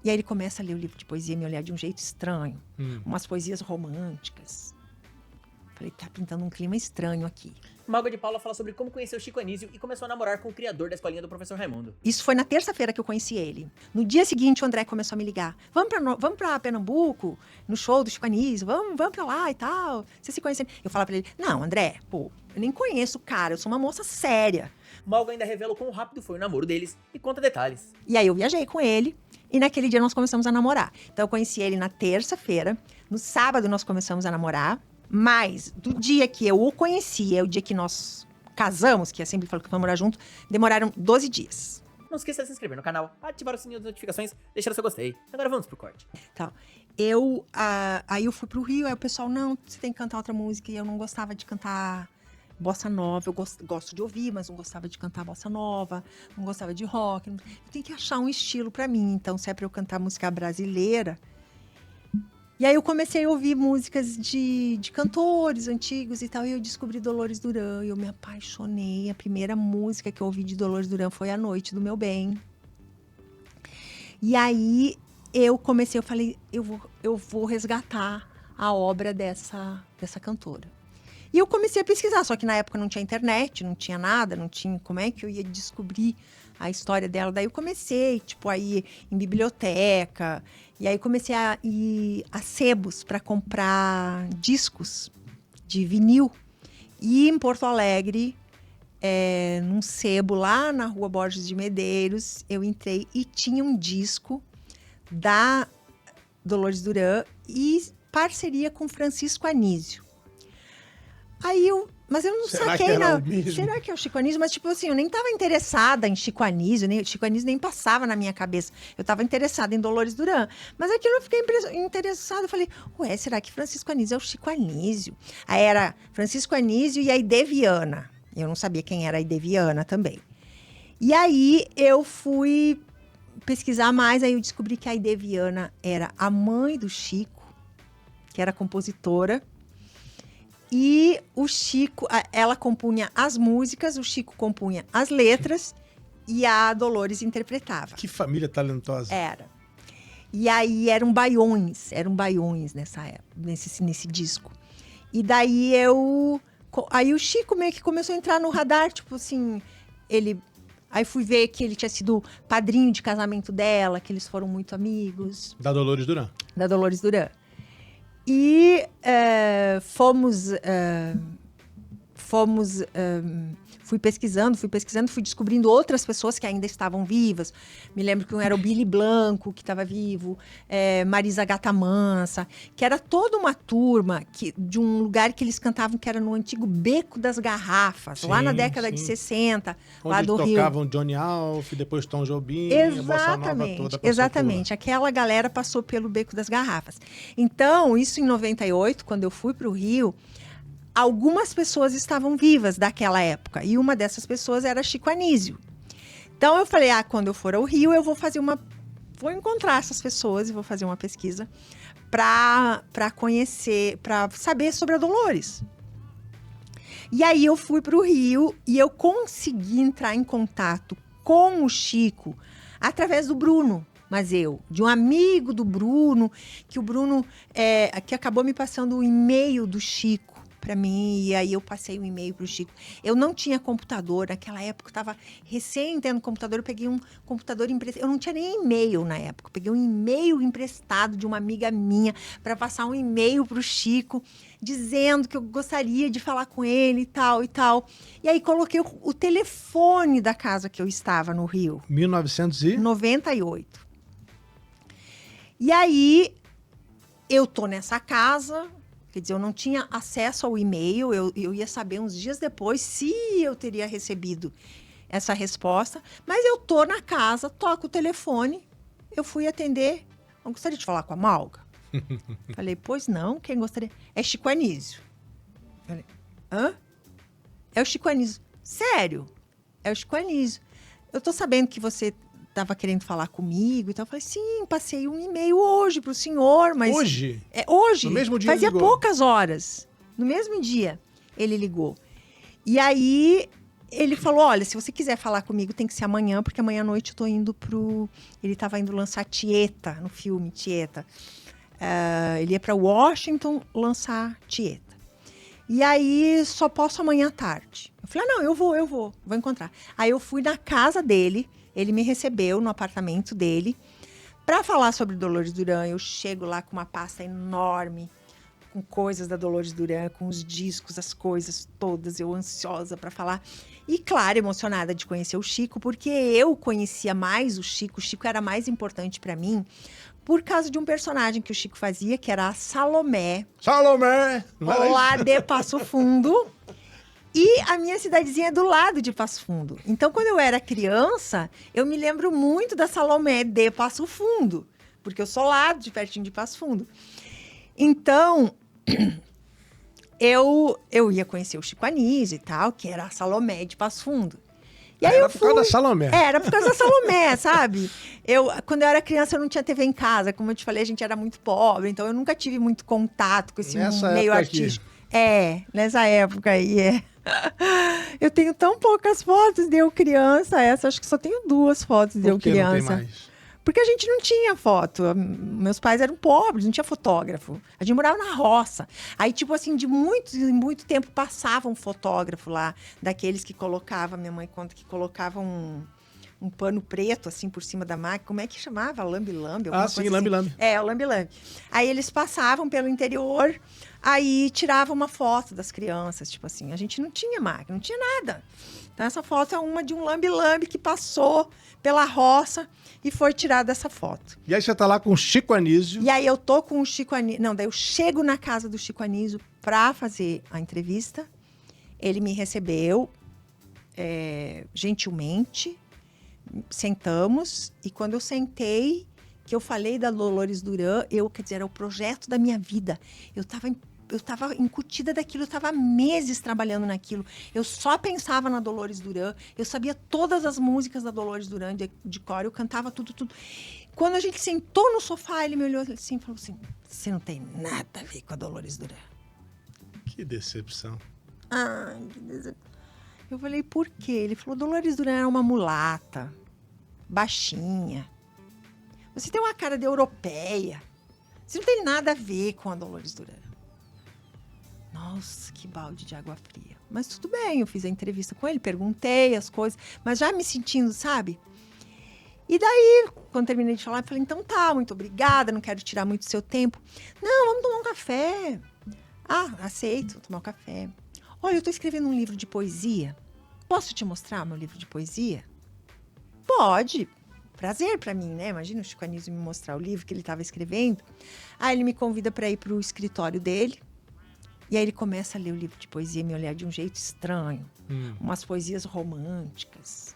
E aí ele começa a ler o livro de poesia e me olhar de um jeito estranho. Umas poesias românticas. Falei, tá pintando um clima estranho aqui. Malga de Paula fala sobre como conheceu Chico Anísio e começou a namorar com o criador da escolinha do professor Raimundo. Isso foi na terça-feira que eu conheci ele. No dia seguinte, o André começou a me ligar. Vamos pra Pernambuco, no show do Chico Anísio, vamos pra lá e tal. Você se conhece? Eu falava pra ele, não, André, pô, eu nem conheço o cara, eu sou uma moça séria. Malga ainda revela o quão rápido foi o namoro deles e conta detalhes. E aí eu viajei com ele e naquele dia nós começamos a namorar. Então eu conheci ele na terça-feira, no sábado nós começamos a namorar, mas do dia que eu o conheci, é o dia que nós casamos, que é sempre falou que vamos morar junto, demoraram 12 dias. Não esqueça de se inscrever no canal, ativar o sininho das notificações, deixar o seu gostei. Agora vamos pro corte. Então, aí eu fui pro Rio, aí o pessoal, não, você tem que cantar outra música, e eu não gostava de cantar bossa nova, eu gosto de ouvir, mas não gostava de cantar bossa nova, não gostava de rock, eu tenho que achar um estilo pra mim, então se é pra eu cantar música brasileira. E aí eu comecei a ouvir músicas de cantores antigos e tal, e eu descobri Dolores Duran, e eu me apaixonei. A primeira música que eu ouvi de Dolores Duran foi A Noite do Meu Bem. E aí eu falei, eu vou resgatar a obra dessa cantora. E eu comecei a pesquisar, só que na época não tinha internet, não tinha nada, não tinha como é que eu ia descobrir a história dela. Daí eu comecei, a ir em biblioteca, e aí comecei a ir a sebos para comprar discos de vinil. E em Porto Alegre, num sebo lá na Rua Borges de Medeiros, eu entrei e tinha um disco da Dolores Duran e parceria com Francisco Anísio. Mas eu não saquei, será que é o Chico Anísio? Mas, eu nem estava interessada em Chico Anísio, Chico Anísio nem passava na minha cabeça. Eu estava interessada em Dolores Duran. Mas aquilo eu fiquei interessada, eu falei, será que Francisco Anísio é o Chico Anísio? Aí era Francisco Anísio e a Aide Viana. Eu não sabia quem era a Aide Viana também. E aí eu fui pesquisar mais, aí eu descobri que a Aide Viana era a mãe do Chico, que era compositora. E o Chico, ela compunha as músicas, o Chico compunha as letras e a Dolores interpretava. Que família talentosa. Era. E aí eram baiões nessa época, nesse disco. E daí aí o Chico meio que começou a entrar no radar, aí fui ver que ele tinha sido padrinho de casamento dela, que eles foram muito amigos. Da Dolores Duran. Da Dolores Duran. E fui pesquisando, fui descobrindo outras pessoas que ainda estavam vivas. Me lembro que um era o Billy Blanco, que estava vivo, Marisa Gata Mansa, que era toda uma turma de um lugar que eles cantavam, que era no antigo Beco das Garrafas, lá na década de 60, onde lá do Rio. Tocavam Johnny Alf, depois Tom Jobim, exatamente, a bossa nova toda passou exatamente. Aquela galera passou pelo Beco das Garrafas. Então, isso em 98, quando eu fui para o Rio, algumas pessoas estavam vivas daquela época. E uma dessas pessoas era Chico Anísio. Então eu falei, quando eu for ao Rio, eu vou encontrar essas pessoas e vou fazer uma pesquisa para conhecer, para saber sobre a Dolores. E aí eu fui para o Rio e eu consegui entrar em contato com o Chico através do Bruno Mazeu, de um amigo do Bruno, que o Bruno que acabou me passando o e-mail do Chico para mim, e aí eu passei um e-mail para o Chico. Eu não tinha computador, naquela época eu estava recém tendo computador, eu peguei um computador emprestado, eu não tinha nem e-mail na época, eu peguei um e-mail emprestado de uma amiga minha para passar um e-mail para o Chico, dizendo que eu gostaria de falar com ele e tal e tal. E aí coloquei o telefone da casa que eu estava no Rio. 1998. E aí eu tô nessa casa. Quer dizer, eu não tinha acesso ao e-mail, eu ia saber uns dias depois se eu teria recebido essa resposta. Mas eu tô na casa, toco o telefone, eu fui atender. Eu gostaria de falar com a Malga? Falei, pois não, quem gostaria? É Chico Anísio. Falei, hã? É o Chico Anísio. Sério? É o Chico Anísio. Eu tô sabendo que você estava querendo falar comigo e tal. Eu falei, sim, passei um e-mail hoje para o senhor, mas... Hoje? Hoje. No mesmo dia fazia ele ligou. poucas horas. No mesmo dia ele ligou. E aí ele falou, olha, se você quiser falar comigo, tem que ser amanhã, porque amanhã à noite eu tô indo pro... Ele estava indo lançar Tieta, no filme Tieta. Ele ia para Washington lançar Tieta. E aí, só posso amanhã à tarde. Eu falei, não, eu vou encontrar. Aí eu fui na casa dele, ele me recebeu no apartamento dele, para falar sobre Dolores Duran. Eu chego lá com uma pasta enorme, com coisas da Dolores Duran, com os discos, as coisas todas, eu ansiosa para falar. E, claro, emocionada de conhecer o Chico, porque eu conhecia mais o Chico era mais importante para mim, por causa de um personagem que o Chico fazia, que era a Salomé. Salomé! Lá de Passo Fundo. E a minha cidadezinha é do lado de Passo Fundo. Então, quando eu era criança, eu me lembro muito da Salomé de Passo Fundo. Porque eu sou lá de pertinho de Passo Fundo. Então, eu ia conhecer o Chico Anísio e tal, que era a Salomé de Passo Fundo. E aí era por causa da Salomé. Era por causa da Salomé, sabe? Quando eu era criança, eu não tinha TV em casa. Como eu te falei, a gente era muito pobre. Então, eu nunca tive muito contato com esse meio artístico. Nessa época aí, Eu tenho tão poucas fotos de eu criança. Acho que só tenho 2 fotos de eu criança. Não tem mais? Porque a gente não tinha foto. Meus pais eram pobres, não tinha fotógrafo. A gente morava na roça. Aí, tipo assim, de muito tempo passava um fotógrafo lá, daqueles que colocava, minha mãe conta que colocava um pano preto, assim, por cima da máquina. Como é que chamava? Lambe-lambe? Sim, lambe-lambe. Assim. O lambe-lambe. Aí eles passavam pelo interior, aí tiravam uma foto das crianças, tipo assim. A gente não tinha máquina, não tinha nada. Então, essa foto é uma de um lambe-lambe que passou pela roça e foi tirada essa foto. E aí você tá lá com o Chico Anísio. E aí eu tô com o Chico Anísio. Não, daí eu chego na casa do Chico Anísio pra fazer a entrevista. Ele me recebeu gentilmente. Sentamos. E quando eu sentei, que eu falei da Dolores Duran, quer dizer, era o projeto da minha vida. Eu tava incutida daquilo, eu tava meses trabalhando naquilo. Eu só pensava na Dolores Duran, eu sabia todas as músicas da Dolores Duran de cor, eu cantava tudo. Quando a gente sentou no sofá, ele me olhou assim e falou assim, você não tem nada a ver com a Dolores Duran. Que decepção. Ai, que decepção. Eu falei, por quê? Ele falou, Dolores Duran era uma mulata, baixinha. Você tem uma cara de europeia. Você não tem nada a ver com a Dolores Duran. Nossa, que balde de água fria. Mas tudo bem, eu fiz a entrevista com ele, perguntei as coisas, mas já me sentindo, sabe? E daí, quando terminei de falar, eu falei, então tá, muito obrigada, não quero tirar muito do seu tempo. Não, vamos tomar um café. Aceito, vou tomar um café. Olha, eu tô escrevendo um livro de poesia. Posso te mostrar meu livro de poesia? Pode. Prazer pra mim, né? Imagina o Chico Anísio me mostrar o livro que ele estava escrevendo. Aí ele me convida para ir pro escritório dele. E aí ele começa a ler o livro de poesia e me olhar de um jeito estranho. Umas poesias românticas.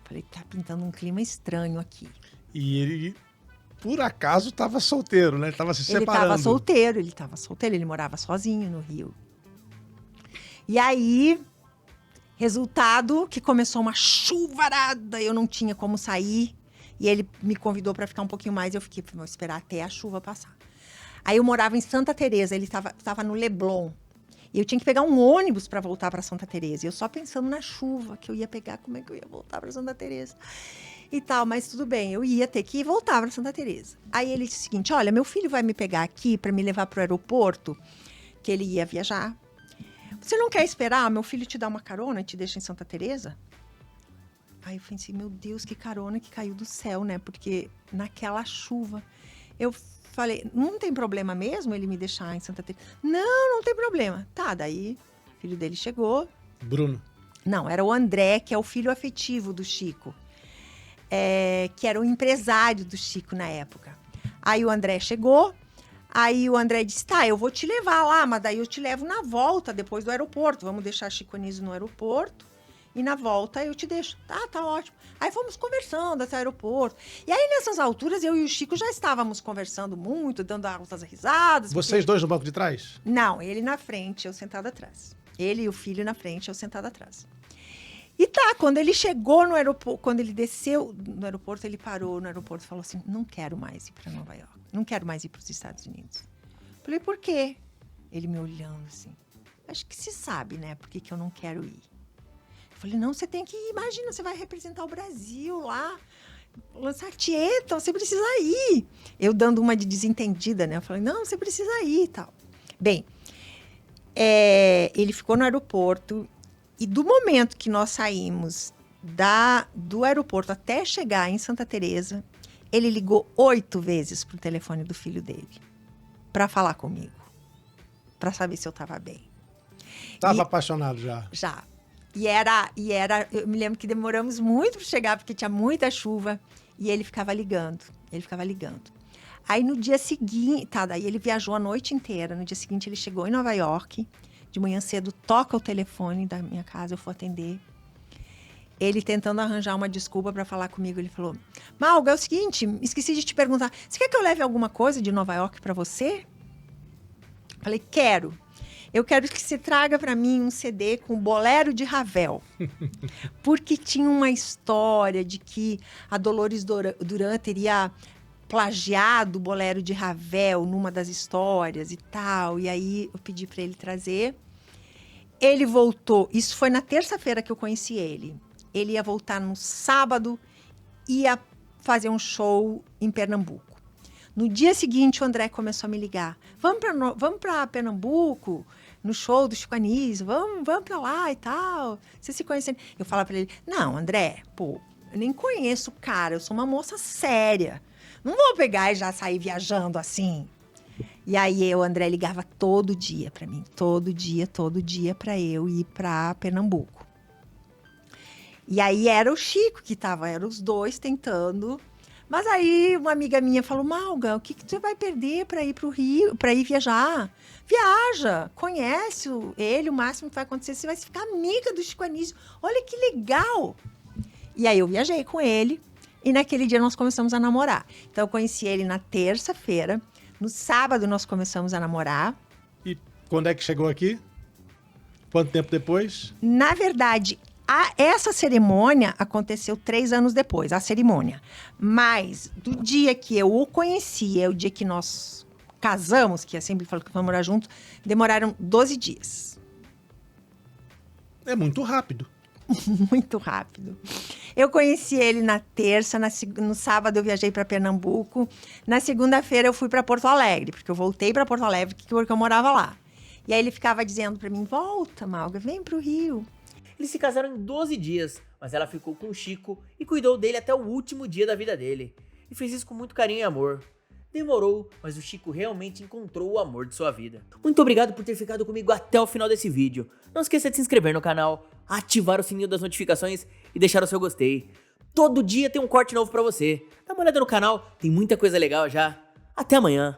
Falei, tá pintando um clima estranho aqui. E ele, por acaso, estava solteiro, né? Ele estava se separando. Ele estava solteiro. Ele morava sozinho no Rio. E aí, resultado, que começou uma chuvarada. Eu não tinha como sair. E ele me convidou para ficar um pouquinho mais. Eu fiquei, vou esperar até a chuva passar. Aí eu morava em Santa Teresa, ele estava no Leblon. E eu tinha que pegar um ônibus para voltar para Santa Teresa. E eu só pensando na chuva que eu ia pegar, como é que eu ia voltar para Santa Teresa. E tal, mas tudo bem, eu ia ter que voltar para Santa Teresa. Aí ele disse o seguinte, olha, meu filho vai me pegar aqui para me levar para o aeroporto, que ele ia viajar. Você não quer esperar? Meu filho te dá uma carona e te deixa em Santa Teresa? Aí eu pensei, meu Deus, que carona que caiu do céu, né? Porque naquela chuva, eu falei, não tem problema mesmo ele me deixar em Santa Teresa? Não tem problema. Tá, daí o filho dele chegou. Bruno. Não, era o André, que é o filho afetivo do Chico. Que era o empresário do Chico na época. Aí o André chegou, aí o André disse, tá, eu vou te levar lá, mas daí eu te levo na volta, depois do aeroporto. Vamos deixar Chico Anísio no aeroporto. E na volta eu te deixo. Tá ótimo. Aí fomos conversando até o aeroporto. E aí, nessas alturas, eu e o Chico já estávamos conversando muito, dando altas risadas. Vocês dois no banco de trás? Não, ele na frente, eu sentada atrás. Ele e o filho na frente, eu sentada atrás. E tá, quando ele chegou no aeroporto, quando ele desceu no aeroporto, ele parou no aeroporto e falou assim, não quero mais ir para Nova York. Não quero mais ir para os Estados Unidos. Falei, por quê? Ele me olhando assim. Acho que se sabe, né? Por que eu não quero ir. Eu falei, não, você tem que ir, imagina, você vai representar o Brasil lá, lançar Tieta, você precisa ir. Eu dando uma de desentendida, né? Eu falei, não, você precisa ir e tal. Bem, ele ficou no aeroporto e do momento que nós saímos do aeroporto até chegar em Santa Teresa, ele ligou 8 vezes pro telefone do filho dele para falar comigo, para saber se eu estava bem. Tava apaixonado já. Já. E era, eu me lembro que demoramos muito para chegar, porque tinha muita chuva, e ele ficava ligando. Aí no dia seguinte, daí ele viajou a noite inteira, no dia seguinte ele chegou em Nova York, de manhã cedo, toca o telefone da minha casa, eu fui atender. Ele tentando arranjar uma desculpa para falar comigo, ele falou, Malga, é o seguinte, esqueci de te perguntar, você quer que eu leve alguma coisa de Nova York para você? Falei, quero. Eu quero que você traga para mim um CD com o Bolero de Ravel. Porque tinha uma história de que a Dolores Duran teria plagiado o Bolero de Ravel numa das histórias e tal. E aí eu pedi para ele trazer. Ele voltou. Isso foi na terça-feira que eu conheci ele. Ele ia voltar no sábado, ia fazer um show em Pernambuco. No dia seguinte, o André começou a me ligar. Vamos para Pernambuco, no show do Chico Anísio, vamos para lá e tal. Você se conhece? Eu falava para ele, não, André, pô, eu nem conheço o cara, eu sou uma moça séria. Não vou pegar e já sair viajando assim. E aí o André ligava todo dia para mim, todo dia para eu ir para Pernambuco. E aí era o Chico que tava, eram os dois tentando. Mas aí uma amiga minha falou, Malga, o que você vai perder para ir para o Rio, para ir viajar? Viaja, conhece ele, o máximo que vai acontecer, você vai ficar amiga do Chico Anísio. Olha que legal! E aí eu viajei com ele e naquele dia nós começamos a namorar. Então eu conheci ele na terça-feira, no sábado nós começamos a namorar. E quando é que chegou aqui? Quanto tempo depois? Na verdade, essa cerimônia aconteceu 3 anos depois, a cerimônia. Mas do dia que eu o conheci, o dia que nós casamos, que eu sempre falo que vamos morar juntos, demoraram 12 dias. É muito rápido. Muito rápido. Eu conheci ele na terça, no sábado eu viajei para Pernambuco, na segunda-feira eu fui para Porto Alegre, porque eu voltei para Porto Alegre porque eu morava lá. E aí ele ficava dizendo para mim, volta, Malga, vem pro Rio. Eles se casaram em 12 dias, mas ela ficou com o Chico e cuidou dele até o último dia da vida dele. E fez isso com muito carinho e amor. Demorou, mas o Chico realmente encontrou o amor de sua vida. Muito obrigado por ter ficado comigo até o final desse vídeo. Não esqueça de se inscrever no canal, ativar o sininho das notificações e deixar o seu gostei. Todo dia tem um corte novo pra você. Dá uma olhada no canal, tem muita coisa legal já. Até amanhã.